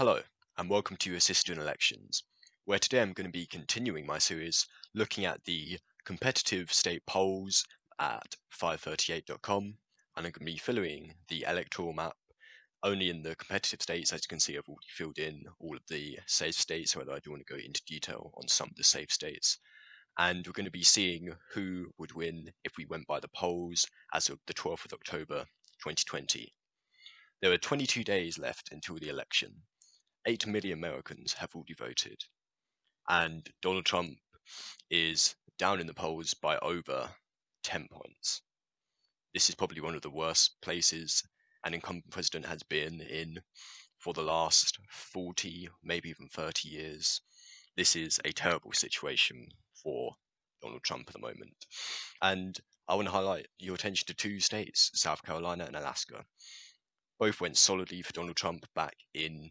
Hello, and welcome to Assisted in Elections, where today I'm going to be continuing my series looking at the competitive state polls at 538.com, and I'm going to be filling the electoral map only in the competitive states. As you can see, I've already filled in all of the safe states, however, I do want to go into detail on some of the safe states. And we're going to be seeing who would win if we went by the polls as of the 12th of October 2020. There are 22 days left until the election. 8 million Americans have already voted, and Donald Trump is down in the polls by over 10 points. This is probably one of the worst places an incumbent president has been in for the last 40, maybe even 30 years. This is a terrible situation for Donald Trump at the moment. And I want to highlight your attention to two states, South Carolina and Alaska. Both went solidly for Donald Trump back in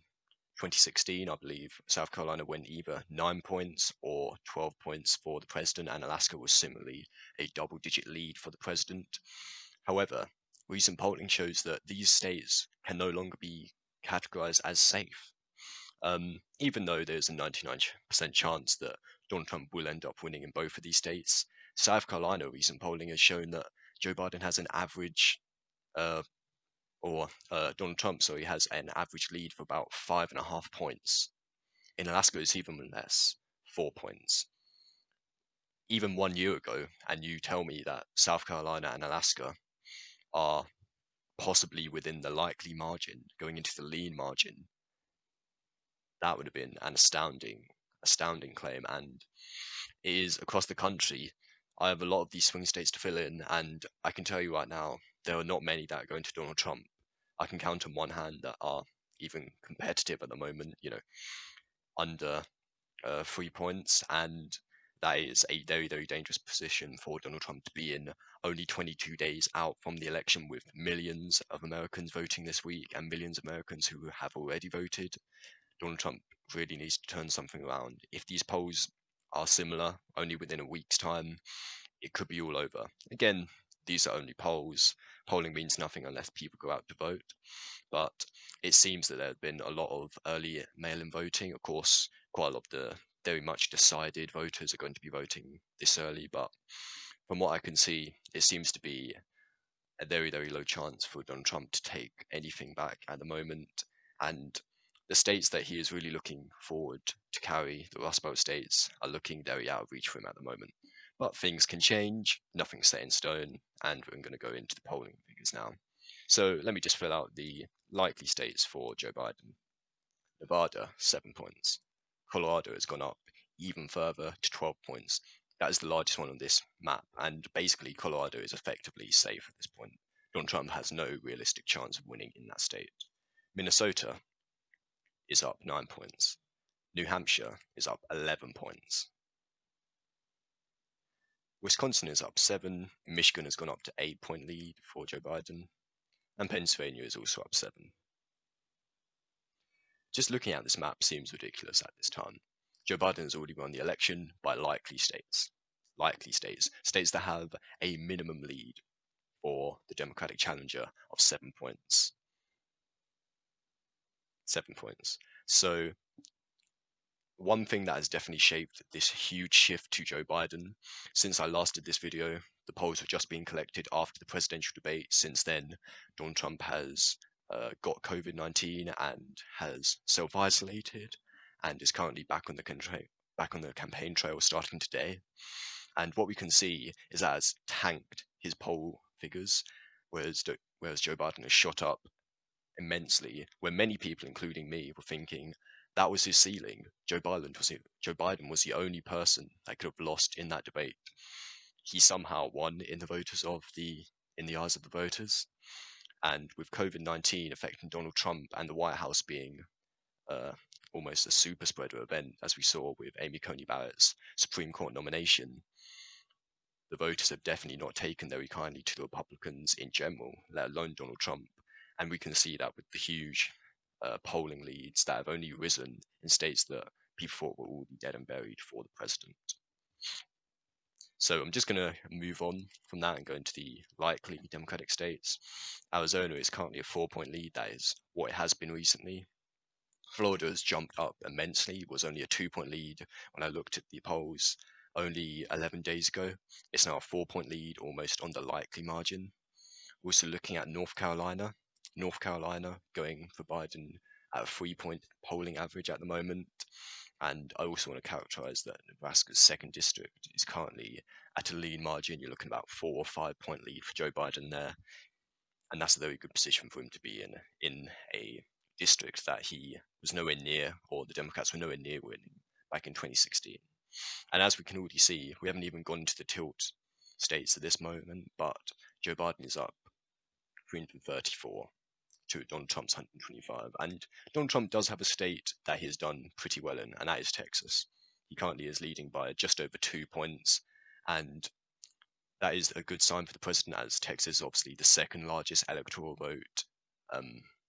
2016, I believe. South Carolina went either 9 points or 12 points for the president, and Alaska was similarly a double-digit lead for the president. However, recent polling shows that these states can no longer be categorized as safe. Even though there's a 99% chance that Donald Trump will end up winning in both of these states, South Carolina recent polling has shown that Joe Biden has an average Donald Trump, so he has an average lead for about 5.5 points. In Alaska, it's even less, 4 points. Even 1 year ago, and you tell me that South Carolina and Alaska are possibly within the likely margin, going into the lean margin, that would have been an astounding claim. And it is across the country. I have a lot of these swing states to fill in, and I can tell you right now, there are not many that are going to Donald Trump. I can count on one hand that are even competitive at the moment, under 3 points, and that is a very, very dangerous position for Donald Trump to be in only 22 days out from the election, with millions of Americans voting this week and millions of Americans who have already voted. Donald Trump really needs to turn something around. If these polls are similar, only within a week's time, it could be all over. Again, these are only polls. Polling means nothing unless people go out to vote. But it seems that there have been a lot of early mail-in voting. Of course, quite a lot of the very much decided voters are going to be voting this early, but from what I can see, it seems to be a very, very low chance for Donald Trump to take anything back at the moment. And the states that he is really looking forward to carry, the Rust Belt states, are looking very out of reach for him at the moment. But things can change, nothing's set in stone, and we're going to go into the polling figures now. So let me just fill out the likely states for Joe Biden. Nevada, 7 points. Colorado has gone up even further to 12 points. That is the largest one on this map, and basically Colorado is effectively safe at this point. Donald Trump has no realistic chance of winning in that state. Minnesota is up 9 points. New Hampshire is up 11 points. Wisconsin is up 7. Michigan has gone up to 8-point lead for Joe Biden. And Pennsylvania is also up 7. Just looking at this map seems ridiculous at this time. Joe Biden has already won the election by likely states. Likely states. States that have a minimum lead for the Democratic challenger of 7 points. 7 points. So one thing that has definitely shaped this huge shift to Joe Biden, since I last did this video, the polls have just been collected after the presidential debate. Since then, Donald Trump has got COVID-19 and has self-isolated and is currently back on the campaign trail starting today. And what we can see is that has tanked his poll figures, whereas Joe Biden has shot up immensely, where many people, including me, were thinking that was his ceiling. Joe Biden was the only person that could have lost in that debate. He somehow won in the eyes of the voters. And with COVID-19 affecting Donald Trump and the White House being almost a super spreader event, as we saw with Amy Coney Barrett's Supreme Court nomination, the voters have definitely not taken very kindly to the Republicans in general, let alone Donald Trump. And we can see that with the huge polling leads that have only risen in states that people thought were already dead and buried for the president. So I'm just going to move on from that and go into the likely Democratic states. Arizona is currently a 4-point lead. That is what it has been recently. Florida has jumped up immensely. It was only a 2-point lead when I looked at the polls only 11 days ago. It's now a 4-point lead, almost on the likely margin. Also looking at North Carolina. North Carolina going for Biden at a 3-point polling average at the moment. And I also want to characterize that Nebraska's second district is currently at a lean margin. You're looking about 4 or 5-point lead for Joe Biden there. And that's a very good position for him to be in a district that he was nowhere near, or the Democrats were nowhere near winning back in 2016. And as we can already see, we haven't even gone to the tilt states at this moment, but Joe Biden is up 334 to Donald Trump's 125. And Donald Trump does have a state that he has done pretty well in, and that is Texas. He currently is leading by just over 2 points, and that is a good sign for the president, as Texas is obviously the second largest electoral vote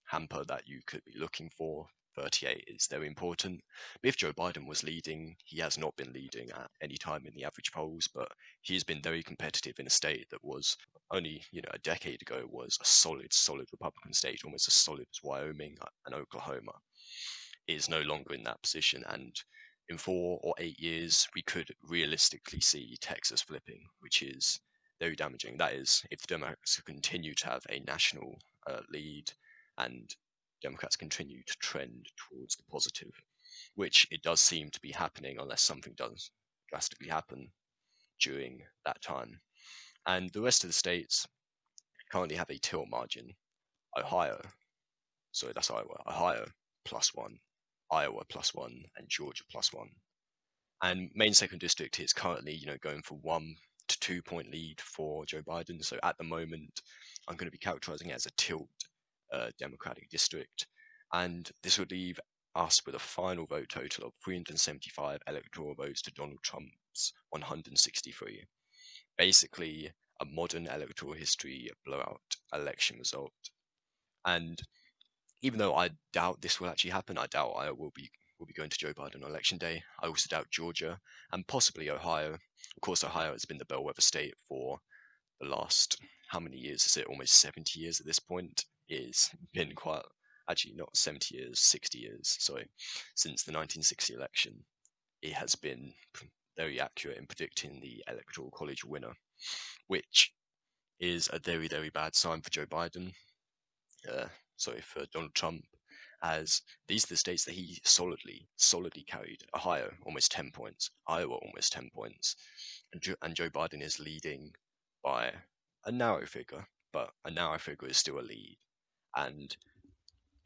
hamper that you could be looking for. 38 is very important. But if Joe Biden was leading, he has not been leading at any time in the average polls, but he's been very competitive in a state that was only, a decade ago was a solid Republican state, almost as solid as Wyoming and Oklahoma. Is no longer in that position, and in 4 or 8 years, we could realistically see Texas flipping, which is very damaging. That is, if the Democrats continue to have a national lead and Democrats continue to trend towards the positive, which it does seem to be happening unless something does drastically happen during that time. And the rest of the states currently have a tilt margin. Ohio, sorry, that's Iowa. Ohio +1, Iowa +1, and Georgia +1. And Maine second district is currently, going for 1 to 2 point lead for Joe Biden. So at the moment, I'm going to be characterizing it as a tilt Democratic district, and this would leave us with a final vote total of 375 electoral votes to Donald Trump's 163. Basically, a modern electoral history blowout election result. And even though I doubt this will actually happen, I doubt I will be going to Joe Biden on election day. I also doubt Georgia and possibly Ohio. Of course, Ohio has been the bellwether state for the last, how many years is it? Almost 70 years at this point. It's been quite, actually not 70 years, 60 years, sorry, since the 1960 election. It has been very accurate in predicting the electoral college winner, which is a very, very bad sign for Joe Biden. For Donald Trump, as these are the states that he solidly carried. Ohio, almost 10 points. Iowa, almost 10 points. And Joe Biden is leading by a narrow figure, but a narrow figure is still a lead. And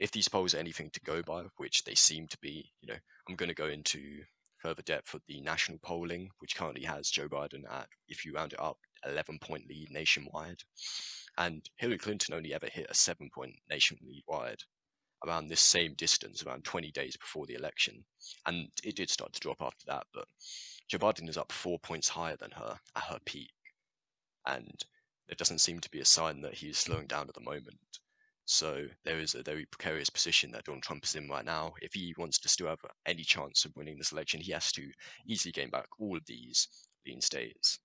if these polls are anything to go by, which they seem to be, I'm going to go into further depth of the national polling, which currently has Joe Biden at, if you round it up, 11-point lead nationwide. And Hillary Clinton only ever hit a 7-point nation lead wide around this same distance, around 20 days before the election. And it did start to drop after that, but Joe Biden is up 4 points higher than her at her peak. And there doesn't seem to be a sign that he's slowing down at the moment. So there is a very precarious position that Donald Trump is in right now. If he wants to still have any chance of winning this election, he has to easily gain back all of these lean states,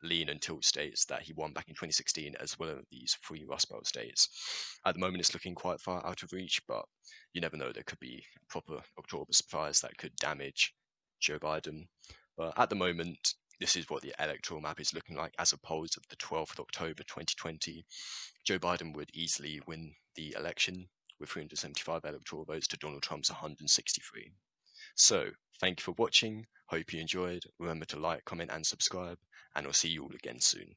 lean and tilt states that he won back in 2016, as well as these 3 Rust Belt states. At the moment, it's looking quite far out of reach, but you never know. There could be proper October surprise that could damage Joe Biden. But at the moment, this is what the electoral map is looking like as opposed to the 12th of October 2020. Joe Biden would easily win the election with 375 electoral votes to Donald Trump's 163. So, thank you for watching. Hope you enjoyed. Remember to like, comment, and subscribe, and I'll see you all again soon.